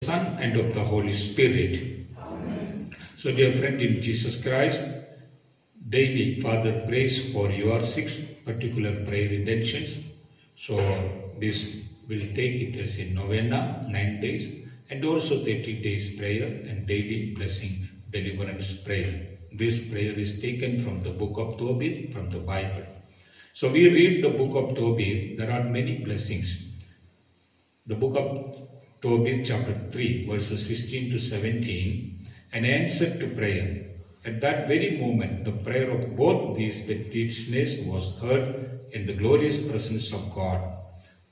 Son and of the Holy Spirit. Amen. So dear friend in Jesus Christ, daily Father prays for your 6 particular prayer intentions. So this will take it as a novena, 9 days, and also 30 days prayer and daily blessing deliverance prayer. This prayer is taken from the book of Tobit, from the Bible. So we read the book of Tobit, there are many blessings. The book of Tobit chapter 3 verses 16 to 17, an answer to prayer. At that very moment, the prayer of both these petitioners was heard in the glorious presence of God.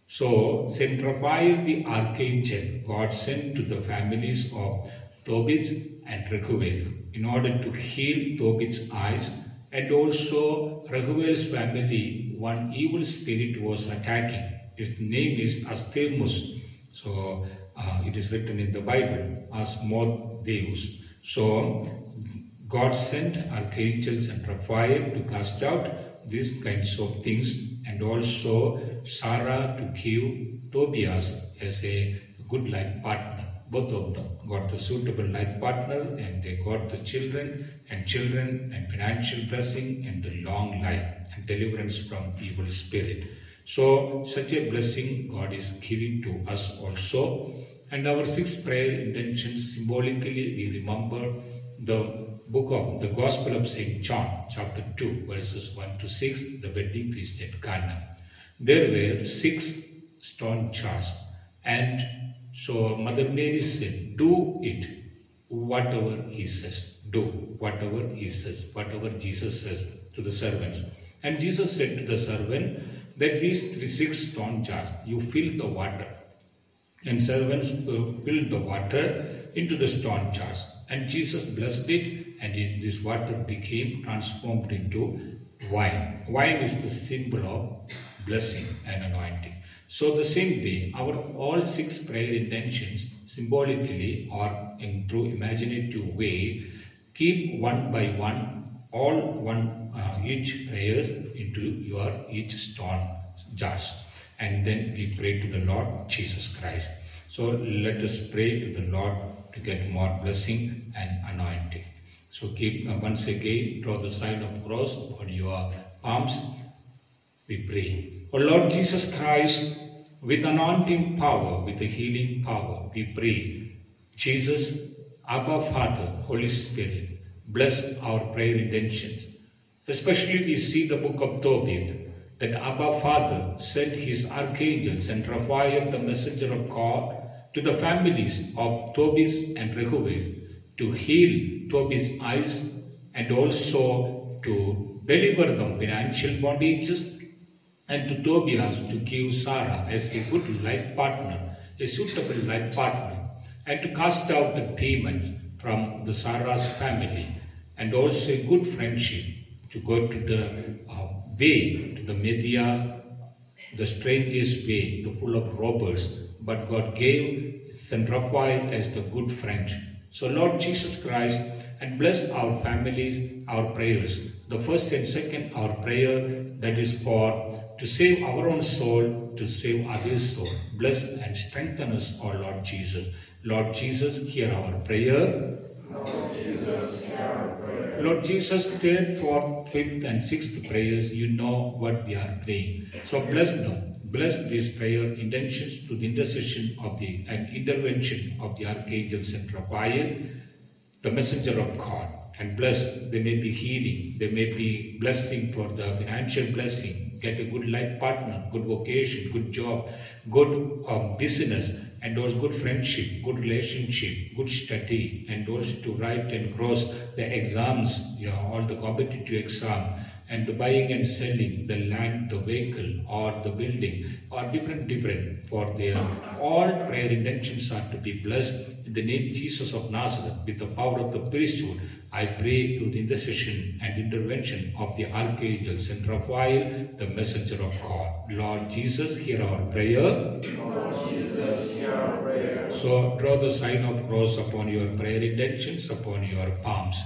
So, Saint Raphael the Archangel, God sent to the families of Tobit and Rehuel in order to heal Tobit's eyes, and also Rehuel's family, one evil spirit was attacking. His name is Asthemus. So, it is written in the Bible, Asmodeus. So, God sent archangels and Raphael to cast out these kinds of things, and also Sarah to give Tobias as a good life partner. Both of them got the suitable life partner, and they got the children and financial blessing and the long life and deliverance from evil spirit. So such a blessing God is giving to us also. And our 6 prayer intentions, symbolically we remember the book of the Gospel of St. John, chapter 2, verses 1 to 6, the wedding feast at Cana. There were 6 stone jars, and so Mother Mary said, do it, whatever he says. Do whatever he says, whatever Jesus says to the servants. And Jesus said to the servant that these 6 stone jars, you fill the water. And servants filled the water into the stone jars. And Jesus blessed it, and this water became transformed into wine. Wine is the symbol of blessing and anointing. So the same way, our all 6 prayer intentions symbolically or in through imaginative way, keep one by one, each prayer into your each stone jars. And then we pray to the Lord Jesus Christ. So let us pray to the Lord to get more blessing and anointing. So keep once again, draw the sign of cross on your palms. We pray. O Lord Jesus Christ, with anointing power, with the healing power, we pray. Jesus, Abba Father, Holy Spirit, bless our prayer intentions. Especially we see the book of Tobit, that Abba Father sent his archangels and Raphael, the messenger of God, to the families of Tobit and Rehuel to heal Tobit's eyes and also to deliver them financial bondages, and to Tobias to give Sarah as a good life partner, a suitable life partner, and to cast out the demon from the Sarah's family, and also a good friendship to go to the way, to the Medias, the strangest way, the full of robbers. But God gave Saint Raphael as the good friend. So Lord Jesus Christ, and bless our families, our prayers. The first and second, our prayer that is for to save our own soul, to save others' soul. Bless and strengthen us, O Lord Jesus. Lord Jesus, hear our prayer. Lord Jesus, hear our prayer. Lord Jesus, 3rd, 4th, 5th and 6th prayers, you know what we are praying. So bless them. Bless these prayer intentions through the intercession of and intervention of the Archangel Saint Raphael, the messenger of God. And bless, there may be healing, there may be blessing for the financial blessing, get a good life partner, good vocation, good job, good business, and also good friendship, good relationship, good study, and also to write and cross the exams, all the competitive exam, and the buying and selling, the land, the vehicle, or the building, or different for their all prayer intentions are to be blessed in the name Jesus of Nazareth. With the power of the priesthood, I pray through the intercession and intervention of the Archangel Saint Raphael, the messenger of God. Lord Jesus, hear our prayer. Lord Jesus, hear our prayer. So draw the sign of cross upon your prayer intentions, upon your palms.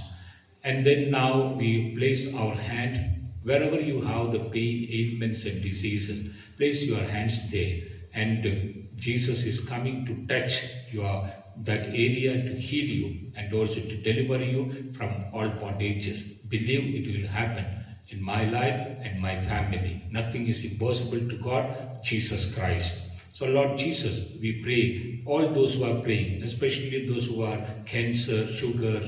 And then now we place our hand wherever you have the pain, ailments and diseases. Place your hands there, and Jesus is coming to touch your that area to heal you and also to deliver you from all bondages. Believe it will happen in my life and my family. Nothing is impossible to God, Jesus Christ. So Lord Jesus, we pray, all those who are praying, especially those who are cancer, sugar,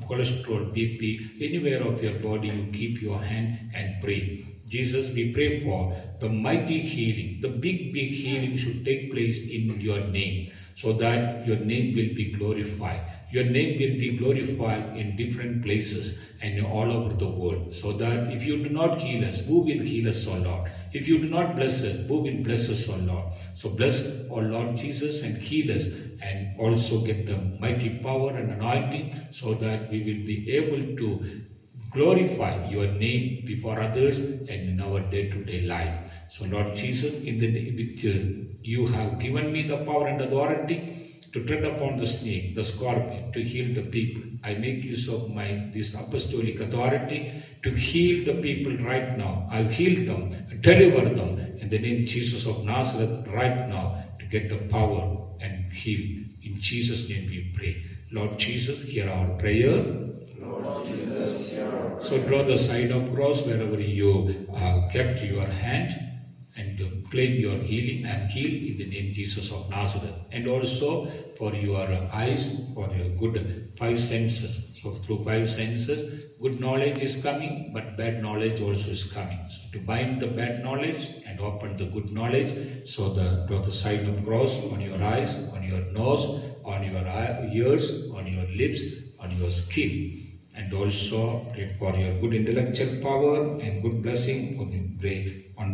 cholesterol, BP, anywhere of your body, you keep your hand and pray. Jesus, we pray for the mighty healing, the big healing should take place in your name, so that your name will be glorified. Your name will be glorified in different places and all over the world, so that if you do not heal us, who will heal us, O Lord? If you do not bless us, who will bless us, O Lord? So bless, O Lord Jesus, and heal us, and also get the mighty power and anointing, so that we will be able to glorify your name before others and in our day-to-day life. So Lord Jesus, in the name which you have given me the power and authority to tread upon the snake, the scorpion, to heal the people. I make use of this apostolic authority to heal the people right now. I heal them, deliver them in the name Jesus of Nazareth right now, to get the power and heal. In Jesus' name we pray. Lord Jesus, hear our prayer. Lord Jesus, hear our prayer. So draw the sign of cross wherever you kept your hand, and claim your healing. I am healed in the name Jesus of Nazareth. And also for your eyes, for your good 5 senses. So through 5 senses, good knowledge is coming, but bad knowledge also is coming. So to bind the bad knowledge and open the good knowledge, so draw the sign of cross on your eyes, on your nose, on your ears, on your lips, on your skin. And also pray for your good intellectual power and good blessing on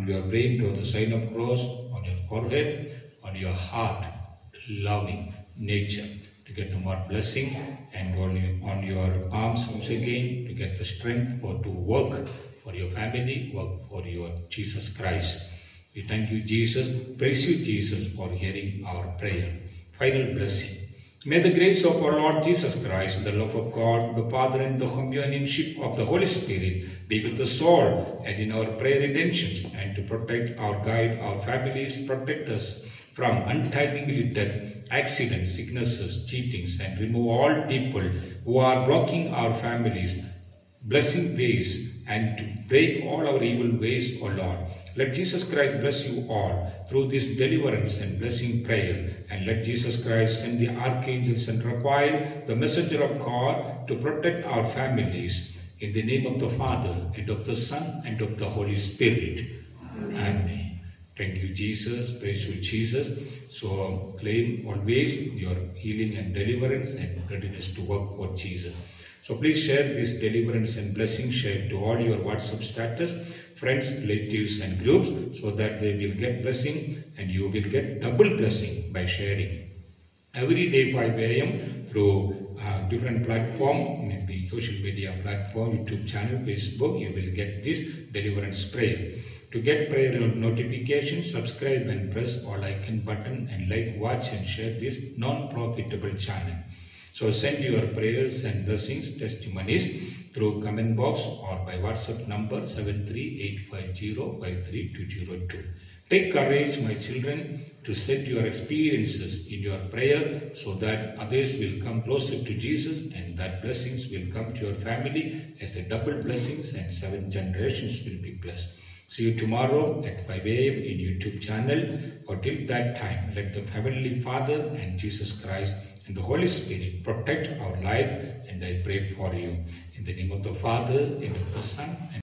your brain, draw the sign of cross on your forehead, on your heart, loving nature, to get the more blessing, and on your palms once again, to get the strength to work for your family, work for your Jesus Christ. We thank you, Jesus. Praise you, Jesus, for hearing our prayer. Final blessing. May the grace of our Lord Jesus Christ, the love of God, the Father, and the companionship of the Holy Spirit be with us all and in our prayer intentions, and to protect, guide our families, protect us from untimely death, accidents, sicknesses, cheatings, and remove all people who are blocking our families, blessing ways, and to break all our evil ways, O Lord. Let Jesus Christ bless you all through this deliverance and blessing prayer. And let Jesus Christ send the archangels and Raphael, the messenger of God, to protect our families. In the name of the Father, and of the Son, and of the Holy Spirit. Amen. Thank you, Jesus. Praise you, Jesus. So claim always your healing and deliverance and readiness to work for Jesus. So please share this deliverance and blessing, share to all your WhatsApp status, friends, relatives, and groups, so that they will get blessing and you will get double blessing by sharing. Every day 5 a.m. through different platform, maybe social media platform, YouTube channel, Facebook, you will get this deliverance prayer. To get prayer notifications, subscribe and press all icon button, and like, watch, and share this non-profitable channel. So send your prayers and blessings, testimonies through comment box or by WhatsApp number 73850532202. Take courage, my children, to set your experiences in your prayer, so that others will come closer to Jesus, and that blessings will come to your family as the double blessings, and 7 generations will be blessed. See you tomorrow at 5 a.m. in YouTube channel. Or till that time, let the Heavenly Father and Jesus Christ and the Holy Spirit protect our life, and I pray for you. In the name of the Father, and of the Son, and